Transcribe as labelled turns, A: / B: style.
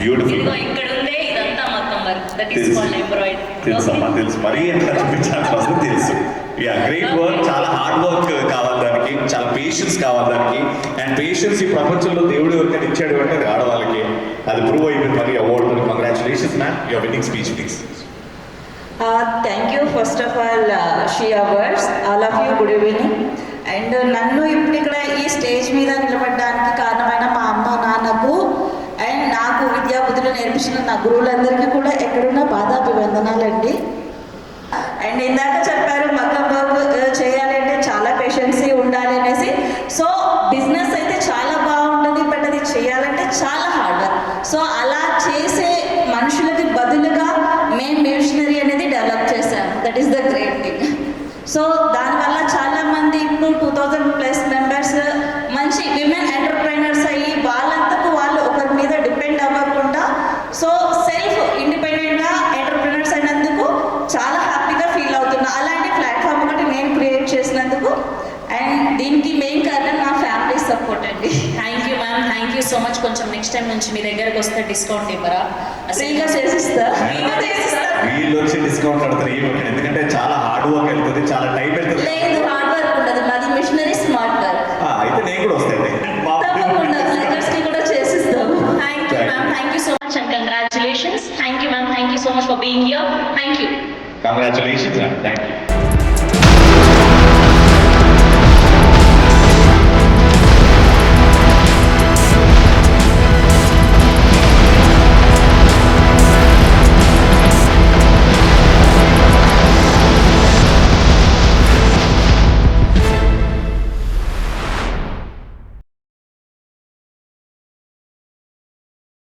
A: Beautiful.
B: ఇక్కడ ఉండే ఇదంతా మొత్తం work that is called embroidery.
A: తెలుసమ్మా, తెలుసు. మరీ ఎంత చూపించాల్సిన అవసరం తెలుసు. Yeah, great work. చాలా హార్డ్ వర్క్ కావాలి దానికి, చాలా పేషెన్స్ కావాలి దానికి. అండ్ పేషెన్స్ ఈ ప్రపంచంలో దేవుడు ఎవరికైనా ఇచ్చాడు అంటే అది ఆడవాళ్ళకి. అది ప్రూవ్ అయిపోయింది మరి award. Congratulations ma'am, your winnowing speech please.
C: Thank you first of all, She Awards. All of you, good evening. And నన్ను ఇప్పుడు ఇక్కడ ఈ స్టేజ్ మీద నిలబడడానికి కారణమైన మా అమ్మ నాన్నకు అండ్ నాకు విద్యా బుద్ధులు నేర్పించిన నా గురువులందరికీ కూడా ఎక్కడున్న బాధాభివందనాలండి. అండ్ ఇందాక చెప్పారు మగ్గం వర్క్ చేయాలంటే చాలా పేషెన్సీ ఉండాలి అనేసి. సో బిజినెస్ అయితే చాలా బాగుంటుంది, బట్ అది చేయాలంటే చాలా హార్డ్ వర్క్. సో అలా చేసే మనుషులకి బదులుగా మేము మిషనరీ అనేది డెవలప్ చేశాము. That is the great thing. So దానివల్ల చాలామంది ఇప్పుడు 2000+ మెంబర్స్ మంచి విమెన్ ఎంటర్ప్రైనర్స్ అయ్యి వాళ్ళంతకు వాళ్ళు ఒకరి మీద డిపెండ్ అవ్వకుండా సో సెల్ఫ్ ఇండిపెండెంట్గా ఎంటర్ప్రైనర్స్ అయినందుకు చాలా హ్యాపీగా ఫీల్ అవుతున్నా. అలాంటి ప్లాట్ఫామ్ ఒకటి నేను క్రియేట్ చేసినందుకు అండ్ దీనికి మెయిన్ కారణం నా ఫ్యామిలీ సపోర్ట్ అండి.
B: Thank you ma'am, thank you so much. కొంచెం నెక్స్ట్ టైం నుంచి మీ దగ్గరకు వస్తే డిస్కౌంట్ ఇవ్వరా?
C: ఫ్రీగా చేసిస్తా.
A: వీళ్ళు వచ్చి డిస్కౌంట్ అడుగుతారు ఎందుకంటే చాలా హార్డ్ వర్క్ వెళ్తుంది, చాలా టైం వెళ్తుంది.
C: లేదు, హార్డ్ వర్క్ ఉండదు, మాది మిషనరీ స్మార్ట్ వర్క్.
A: అయితే నేను కూడా వస్తాయి.
C: తప్పకుండా లెక్కర్స్కి కూడా చేసిస్తాము.
B: Thank you ma'am, thank you so much and congratulations. Thank you ma'am, thank you so much for being here. Thank you.
A: Congratulations, thank you.